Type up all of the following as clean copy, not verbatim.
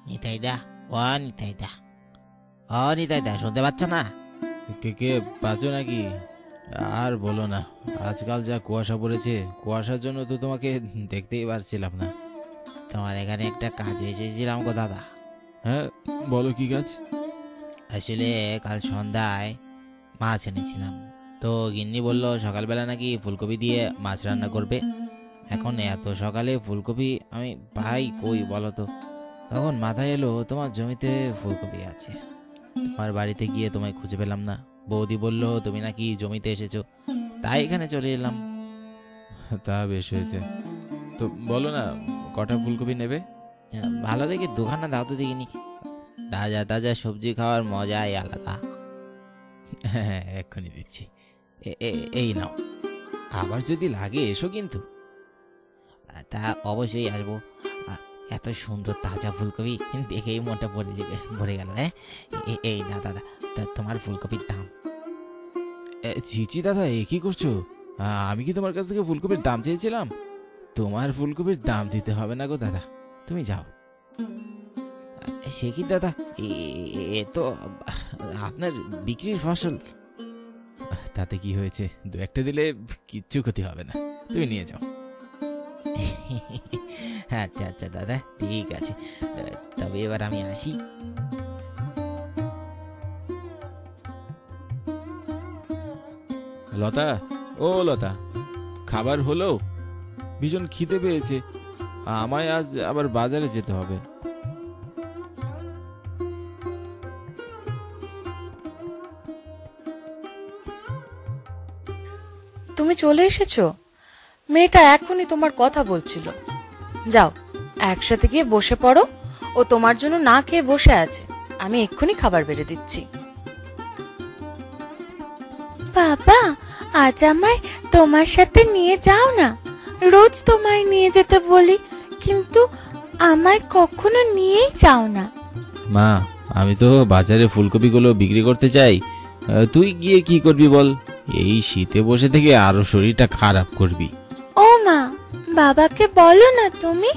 নিতাইদা, ও নিতাইদা, ও নিতাইদা, শুনতে পাচ্ছ না? কে কে পাচ্ছ নাকি? আর বলো না, আজকাল যা কুয়াশা পড়েছে, কুয়াশার জন্য তো তোমাকে দেখতেই পারছিলাম না। তোমার এখানে একটা কাজে এসেছিলাম গো দাদা। হ্যাঁ, বলো কি কাজ? আসলে কাল সন্ধ্যায় মাছ এনেছিলাম, তো গিন্নি বললো সকালবেলা নাকি ফুলকপি দিয়ে মাছ রান্না করবে। এখন এত সকালে ফুলকপি আমি পাই কই বলো তো? তখন মাথায় এলো তোমার জমিতে ফুলকপি আছে। তোমার বাড়িতে গিয়ে তোমায় খুঁজে পেলাম না। বৌদি বললো তুমি নাকি জমিতে এসেছো, তাই এখানে চলে এলাম। তা বেশ হয়েছে। তো বলো না, কটা ফুলকপি নেবে? ভালো দেখে দুখানা দাও তো দেখিনি। তাজা তাজা সবজি খাওয়ার মজাই আলাদা। হ্যাঁ, এক্ষুনি দিচ্ছি। এই নাও, আবার যদি লাগে এসো কিন্তু। তা অবশ্যই আসবো। এত সুন্দর তাজা ফুলকপি দেখেই মনটা ভরে গেল। হ্যাঁ, এই না দাদা, তোমার ফুলকপির দাম। চিচি দাদা, এ কি করছো? আমি কি তোমার কাছ থেকে ফুলকপির দাম চেয়েছিলাম? তোমার ফুলকপির দাম দিতে হবে না গো দাদা, তুমি যাও। সে কি দাদা, এ তো আপনার বিক্রির ফসল। তাতে কি হয়েছে, দু একটা দিলে কিচ্ছু ক্ষতি হবে না, তুমি নিয়ে যাও। আচ্ছা আচ্ছা দাদা, ঠিক আছে, তবে এবার আমি আসি। লতা, ও লতা, খাবার হলো? ভীষণ খিদে পেয়েছে, আমায় আজ আবার বাজারে যেতে হবে। তুমি চলে এসেছো? মেয়েটা এখনই তোমার কথা বলছিল। যাও, একসাথে গিয়ে বসে পড়ো। ও তোমার জন্য না খেয়ে বসে আছে, আমি এক্ষুনি খাবার বেড়ে দিচ্ছি। বাবা, আজ আমায় তোমার সাথে নিয়ে যাও না। রোজ তোমায় নিয়ে যেতে বলি, কিন্তু আমায় কখনো নিয়েই যাও না। মা, আমি তো বাজারে ফুলকপিগুলো বিক্রি করতে চাই, তুই গিয়ে কি করবি বল? এই শীতে বসে থেকে আরো শরীরটা খারাপ করবি। ও মা, বাবাকে বলো না তুমি,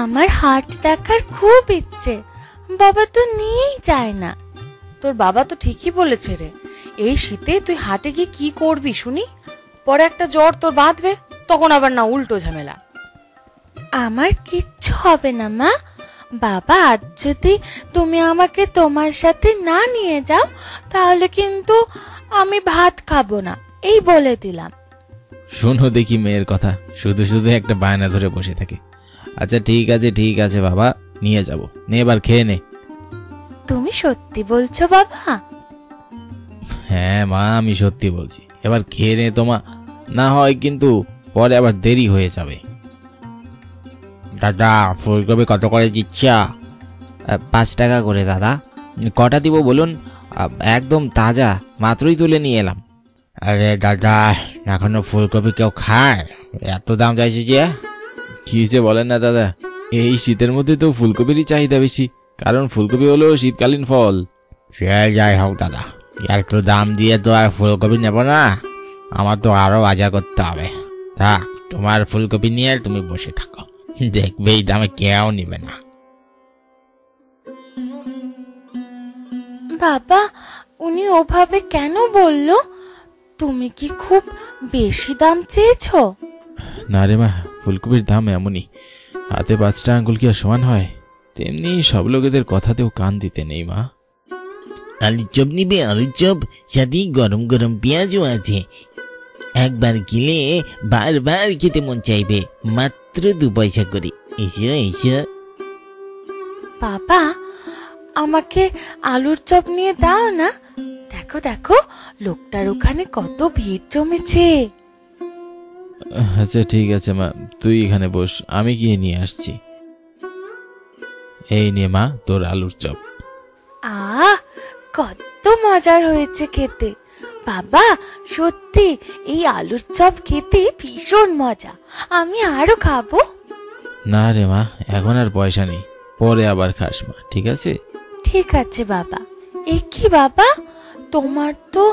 আমার হাট দেখার খুব ইচ্ছে। বাবা তো নিয়েই যায় না। তোর বাবা তো ঠিকই বলেছে রে, এই শীতে তুই হাটে গিয়ে কি করবি শুনি? পরে একটা জ্বর তোর বাঁধবে, তখন আবার না উল্টো ঝামেলা। আমার কিচ্ছু হবে না মা। বাবা, আজ যদি তুমি আমাকে তোমার সাথে না নিয়ে যাও, তাহলে কিন্তু আমি ভাত খাবো না, এই বলে দিলাম। শোনো দেখি মেয়ের কথা, শুধু শুধু একটা বায়না ধরে বসে থাকে। আচ্ছা ঠিক আছে, ঠিক আছে বাবা, নিয়ে যাব, নে এবার খেয়ে নে। তুমি সত্যি বলছো বাবা? হ্যাঁ মা, আমি সত্যি বলছি, এবার খেয়ে নে তোমা, না হয় কিন্তু পরে আবার দেরি হয়ে যাবে। দাদা, ফুলকপি কত করে দিচ্ছা? 5 টাকা করে দাদা। কটা দিব বলুন? একদম তাজা, মাত্রই তুলে নিয়ে এলাম। আরে দাদা, এখনো ফুলকপি কেউ খায়? এত দাম চাইছে যে? কি যে বলেন না দাদা, এই শীতের মধ্যে তো ফুলকপিরই চাহিদা বেশি, কারণ ফুলকপি হলো শীতকালীন ফল। সে যাই হোক দাদা, একটু দাম দিয়ে তো আর ফুলকপি নেব না, আমার তো আরো বাজার করতে হবে। থাক, তোমার ফুলকপি নিয়ে তুমি বসে থাকো, দেখবে এই দামে কেউ নিবে না। বাবা, উনি ওভাবে কেন বললো? তুমি কি খুব বেশি দাম চেয়েছো? না রে মা, ফুলকপির দাম এমনই, হাতে 5টা আঙ্গুল কি আর সমান হয়? তেমনি সব লোকেদের কথাতেও কান দিতে নেই মা। আলুর চপ নিবে? আলুর চপ, সাথে গরম গরম পেঁয়াজও আছে। একবার খেলে বারবার খেতে মন চাইবে, মাত্র 2 পয়সা করে। এসো এসো। বাবা, আমাকে আলুর চপ নিয়ে দাও না। দেখো দেখো, লোকটার ওখানে কত ভিড় জমেছে। আচ্ছা ঠিক আছে মা, তুই এখানে বস, আমি গিয়ে নিয়ে আসছি। এই নে মা, তোর আলুর চপ। আহ, কত মজার হয়েছে খেতে। বাবা, সত্যি এই আলুর চপ খেতে ভীষণ মজা। আমি আরো খাবো। না রে মা, এখন আর পয়সা নেই, পরে আবার খাস মা, ঠিক আছে? ঠিক আছে বাবা। এ কি বাবা, তোমার তো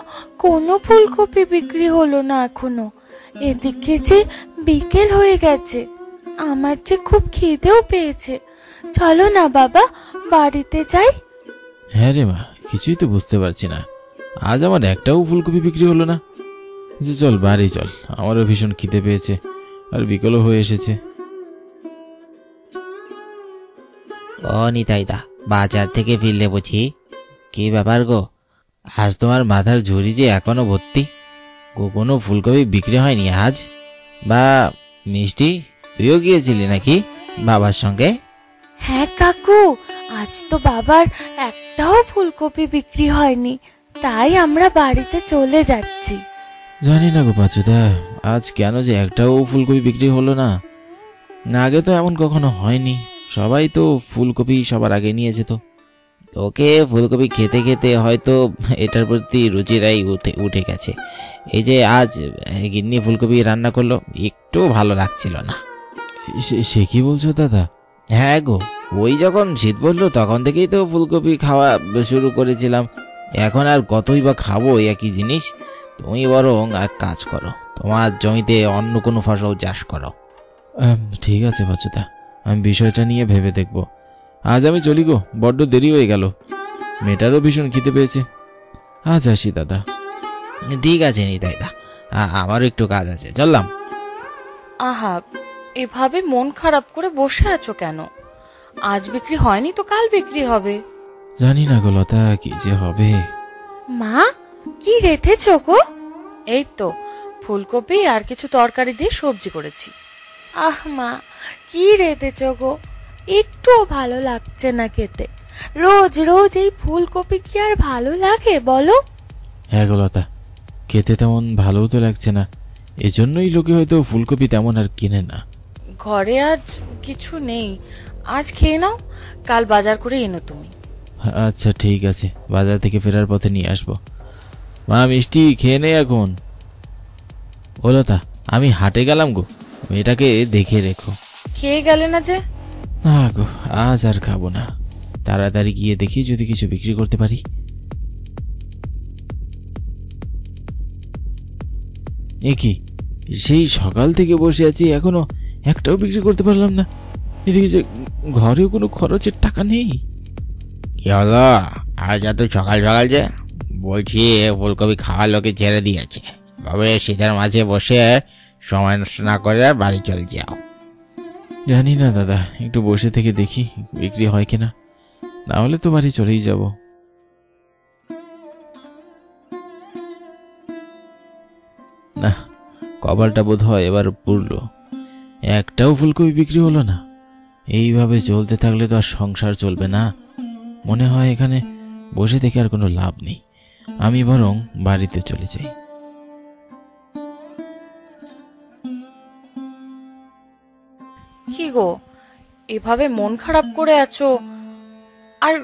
কোনো ফুলকপি বিক্রি হলো না এখনো। এদিকে যে বিকেল হয়ে গেছে, আমার যে খুব খিদেও পেয়েছে। চলো না বাবা, বাড়িতে যাই? হ্যাঁ রে মা, কিছুই তো বুঝতে পারছি না, আজ আমার একটাও ফুলকপি বিক্রি হলো না। যে চল বাড়ি চল, আমারও ভীষণ খিদে পেয়েছে, আর বিকেলও হয়ে এসেছে। ও নিতাইদা, বাজার থেকে ফিরলে বুঝি? কি ব্যাপার গো, আজ তোমার মাথার ঝুড়ি যে এখনো ভর্তি, কোনো ফুলকপি বিক্রি হয়নি আজ? বা মিষ্টি, তুইও গিয়েছিলি নাকি বাবার সঙ্গে? হ্যাঁ কাকু, আজ তো বাবার একটাও ফুলকপি বিক্রি হয়নি, তাই আমরা বাড়িতে চলে যাচ্ছি। জানি না গো পাচুদা, আজ কেন যে একটাও ফুলকপি বিক্রি হলো না। আগে তো এমন কখনো হয়নি, সবাই তো ফুলকপি সবার আগে নিয়ে যেত। তোকে ফুলকপি খেতে খেতে হয়তো এটার প্রতি রুচিরাই উঠে গেছে। এই যে আজ গিন্নি ফুলকপি রান্না করলো, একটু ভালো লাগছিল না। সে কি বলছো দাদা? হ্যাঁ গো, ওই যখন শীত পড়লো তখন থেকেই তো ফুলকপি খাওয়া শুরু করেছিলাম। এখন আর কতই বা খাবো একই জিনিস। তুমি বরং এক কাজ করো, তোমার জমিতে অন্য কোনো ফসল চাষ করো। ঠিক আছে পাচুদা, আমি বিষয়টা নিয়ে ভেবে দেখব। আজ আমি চলি গো, বড্ড দেরি হয়ে গেল, মেয়েটারও ভীষণ খিদে পেয়েছে। আজ আসি দাদা। ঠিক আছে নিতাইদা, আমারও একটু কাজ আছে, চললাম। আহা, এভাবে মন খারাপ করে বসে আছো কেন? আজ বিক্রি হয়নি তো কাল বিক্রি হবে। জানি না গো লতা, কি যে হবে। মা, কি রেঁধেছো গো? এই তো ফুলকপি আর কিছু তরকারি দিয়ে সবজি করেছি। আহ মা, কি রেঁধেছো গো? একটুও ভালো লাগছে না খেতে। রোজ রোজ এই ফুলকপি কি আর ভালো লাগে বলো? হ্যাঁ গো লতা, খেতে তেমন ভালোও তো লাগছে না, এজন্যই লোকে হয়তো ফুলকপি তেমন আর কিনে না। ঘরে আজ কিছু নেই, আজ খেয়ে নাও, কাল বাজার করে এনো তুমি। আচ্ছা ঠিক আছে, বাজার থেকে ফেরার পথে নিয়ে আসবো। মা, মিষ্টি খেয়ে নে এখন। ও লতা, আমি হাটে গেলাম গো, মেয়েটাকে দেখে রেখো। খেয়ে গেলে না যে? না গো, আজ আর খাবো না, তাড়াতাড়ি গিয়ে দেখি যদি কিছু বিক্রি করতে পারি। এ কি, সেই সকাল থেকে বসে আছি, এখনো একটাও বিক্রি করতে পারলাম না। এদিকে যে ঘরেও কোনো খরচের টাকা নেই। কি হলো আজ এত সকাল সকাল যে? বলছি ফুলকপি খাওয়ার লোকে ছেড়ে দিয়েছে, তবে শীতের মাঝে বসে সময় নষ্ট না করে বাড়ি চলে যাও। জানি না দাদা, একটু বসে থেকে দেখি বিক্রি হয় কিনা, না হলে তো বাড়ি চলেই যাব। না, কপালটা বোধ হয় এবার পুরলো, একটাও ফুলকপি বিক্রি হলো না। এইভাবে চলতে থাকলে তো আর সংসার চলবে না। মনে হয় এখানে বসে থেকে আর কোনো লাভ নেই, আমি বরং বাড়িতে চলে যাই। কি গো, এভাবে মন খারাপ করে আছো আর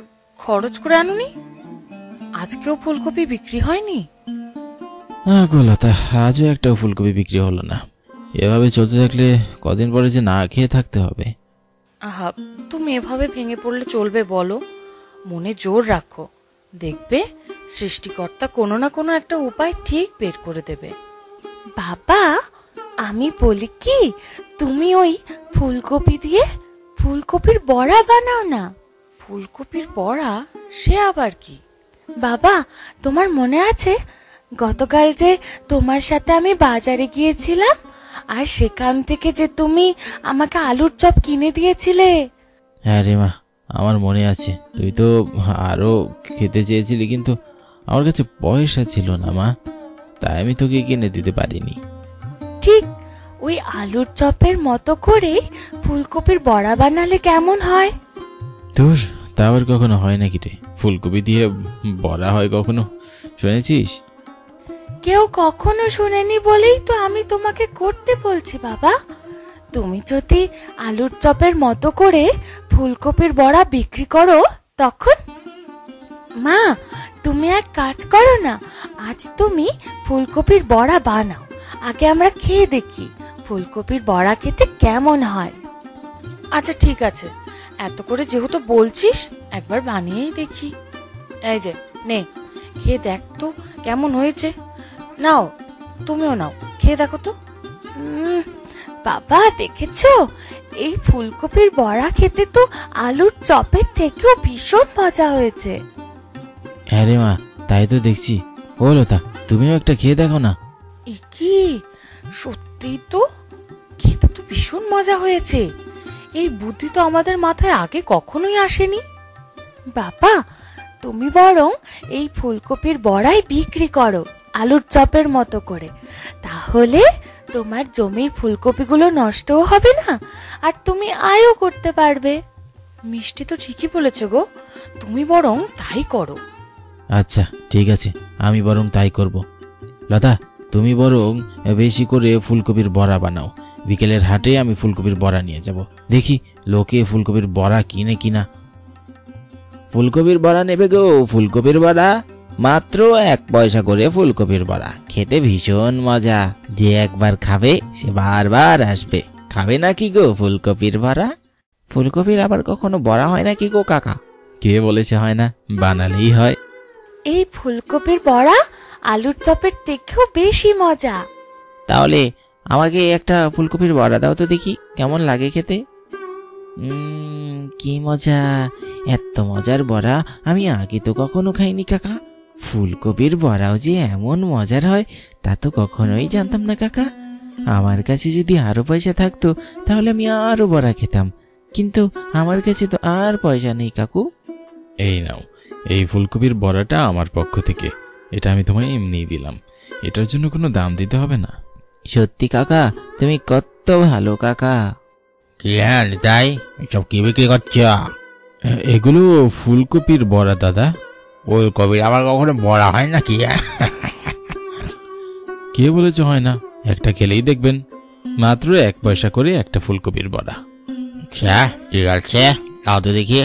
খরচ করে আনুনি? আজকেও ফুলকপি বিক্রি হয়নি? না গো লতা, আজও একটাও ফুলকপি বিক্রি হলো না। এভাবে চলতে থাকলে কদিন পরে যে না খেয়ে থাকতে হবে। আহা, তুমি এভাবে ভেঙে পড়লে চলবে বলো? মনে জোর রাখো, দেখবে সৃষ্টিকর্তা কোনো না কোনো একটা উপায় ঠিক বের করে দেবে। বাবা, আমি বলি কি, তুমি ওই ফুলকপি দিয়ে ফুলকপির বড়া বানাও না। ফুলকপির বড়া? সে আবার কি? বাবা, তোমার মনে আছে গতকাল যে তোমার সাথে আমি বাজারে গিয়েছিলাম, আর সেখান থেকে যে তুমি আমাকে আলুর চপ কিনে দিয়েছিলে? হ্যাঁ রে মা, আমার মনে আছে। তুই তো আরো খেতে চেয়েছিলি, কিন্তু আমার কাছে পয়সা ছিল না মা, তাই আমি তোকে কিনে দিতে পারিনি। ঠিক ওই আলুর চপের মতো করে ফুলকপির বড়া বানালে কেমন হয়? তোর তা আবার কখনো হয় নাকি রে? ফুলকপি দিয়ে বড়া হয় কখনো শুনেছিস? কেউ কখনো শুনেনি বলেই তো আমি তোমাকে করতে বলছি বাবা। তুমি যদি আলুর চপের মতো করে ফুলকপির বড়া বিক্রি করো তখন? মা, তুমি এক কাজ করো না, আজ তুমি ফুলকপির বড়া বানাও, আগে আমরা খেয়ে দেখি ফুলকপির বড়া খেতে কেমন হয়। আচ্ছা ঠিক আছে, এত করে যেহেতু বলছিস একবার বানিয়েই দেখি। এই যে নে, খেয়ে দেখ তো কেমন হয়েছে। নাও, তুমিও নাও, খেয়ে দেখো তো। বাবা, দেখেছো এই ফুলকপির বড়া খেতে তো আলুর চপের থেকেও ভীষণ মজা হয়েছে। হ্যাঁ রে মা, তাই তো দেখছি। ও লতা, তুমিও একটা খেয়ে দেখো না। এ কি, সত্যি তো খেতে তো ভীষণ মজা হয়েছে। এই বুদ্ধি তো আমাদের মাথায় আগে কখনোই আসেনি। বাবা, তুমি বরং এই ফুলকপির বড়াই বিক্রি করো আলুর চপের মতো করে, তাহলে তোমার জমির ফুলকপিগুলো নষ্টও হবে না, আর তুমি আয়ও করতে পারবে। মিষ্টি তো ঠিকই বলেছো গো, তুমি বরং তাই করো। আচ্ছা ঠিক আছে, আমি বরং তাই করব। লতা, তুমি বরং বেশি করে ফুলকপির বড়া বানাও। বিকেলের হাটে আমি ফুলকপির বড়া নিয়ে যাব, দেখি লোকে ফুলকপির বড়া কিনে কিনা। ফুলকপির বড়া নেবে গো? ফুলকপির বড়া মাত্র 1 পয়সা করে ফুলকপির বড়া, খেতে ভীষণ মজা। যে একবার খাবে সে বারবার আসবে। খাবে নাকি গো ফুলকপির বড়া? ফুলকপির আবার কখনো বড়া হয় নাকি গো কাকা? কে বলেছে হয় না, বানালেই হয়। এই ফুলকপির বড়া আলুর চপের থেকেও বেশি মজা। তাহলে আমাকে একটা ফুলকপির বড়া দাও তো দেখি, কেমন লাগে খেতে। কি মজা! এত মজার বড়া আমি আগে তো কখনো খাইনি কাকা। ফুলকপির বড়াও যে এমন মজার হয় তা তো কখনোই জানতাম না কাকা। আমার কাছে যদি আরো পয়সা থাকতো তাহলে আমি আরো বড়া খেতাম, কিন্তু আমার কাছে তো আর পয়সা নেই কাকু। এই নাও, এই ফুলকপির বড়াটা আমার পক্ষ থেকে। এটা আমি তোমায় এমনিই দিলাম, এটার জন্য কোনো দাম দিতে হবে না। সত্যি কাকা, তুমি কত ভালো কাকা। কি হ্যাঁ তাই, সব কি বিক্রি করছ? এগুলো ফুলকপির বড়া দাদা। ফুলকপির আবার কখনো বড়া হয় নাকি? কে বলেছে হয় না? একটা খেলেই দেখবেন, মাত্র 1 পয়সা করে একটা ফুলকপির বড়া। আচ্ছা ঠিক আছে, তাও তো দেখি।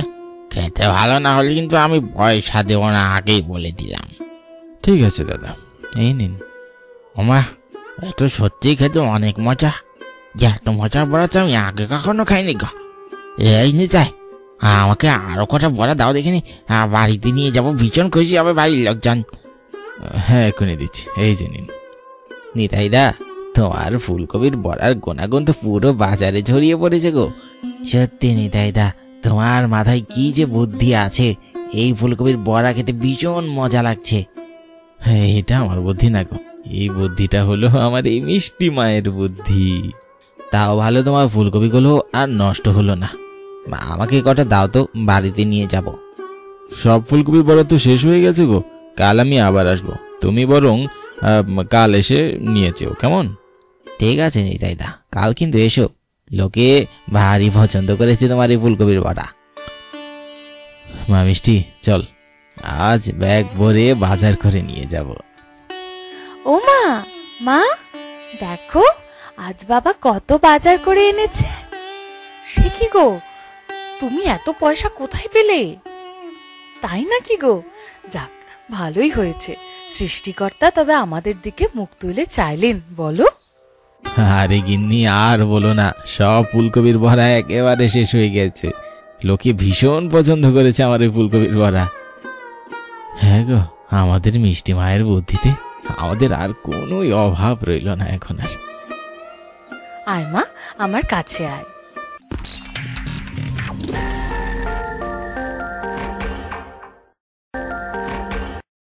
খেতে ভালো না হলে কিন্তু আমি পয়সা দেবো না, আগেই বলে দিলাম। ঠিক আছে দাদা, এই নিন। ওমা, এ তো সত্যি খেতে অনেক মজা। এত মজার বড়া তো আমি আগে কখনো খাইনি গো। এই নিতাই, আমাকে আরো কটা বড়া দাও দেখিনি, বাড়িতে নিয়ে যাবো, ভীষণ খুশি হবে বাড়ির লোকজন। হ্যাঁ এখনই দিচ্ছি, এই যে নিন। নিতাইদা, তোমার ফুলকপির বড়ার গুণাগুণ তো পুরো বাজারে ছড়িয়ে পড়েছে গো। সত্যি নিতাইদা, তোমার মাথায় কি যে বুদ্ধি আছে, এই ফুলকপির বড়া খেতে ভীষণ মজা লাগছে। হ্যাঁ, এটা আমার বুদ্ধি না গো, এই বুদ্ধিটা হলো আমার এই মিষ্টি মায়ের বুদ্ধি। তাও ভালো, তোমার ফুলকপিগুলো আর নষ্ট হলো না। আমাকে কটা দাও তো, বাড়িতে নিয়ে যাব। সব ফুলকপির বড়া তো শেষ হয়ে গেছে গো, কাল আমি আবার আসবো। তুমি বরং কাল এসে নিয়ে যেও, কেমন? ঠিক আছে নিতাইদা, কাল কিন্তু এসো। লোকে ভারী পছন্দ করেছে তোমার এই ফুলকপির বড়া। মা মিষ্টি, চল আজ ব্যাগ ভরে বাজার করে নিয়ে যাব। ও মা, মা দেখো আজ বাবা কত বাজার করে এনেছে। সে কি গো, তুমি এত পয়সা কোথায় পেলে? তাই নাকি গো? যাক, ভালোই হয়েছে। সৃষ্টিকর্তা তবে আমাদের দিকে মুখ তুলে চাইলেন, বলো। আরে গিন্নি, আর বলো না, সব ফুলকপির বড়া একেবারে শেষ হয়ে গেছে। লোকে ভীষণ পছন্দ করেছে আমার এই ফুলকপির বড়া। হ্যাঁ গো, আমাদের মিষ্টি মায়ের বুদ্ধিতে আমাদের আর কোনোই অভাব রইল না এখন আর। আয় মা, আমার কাছে আয়।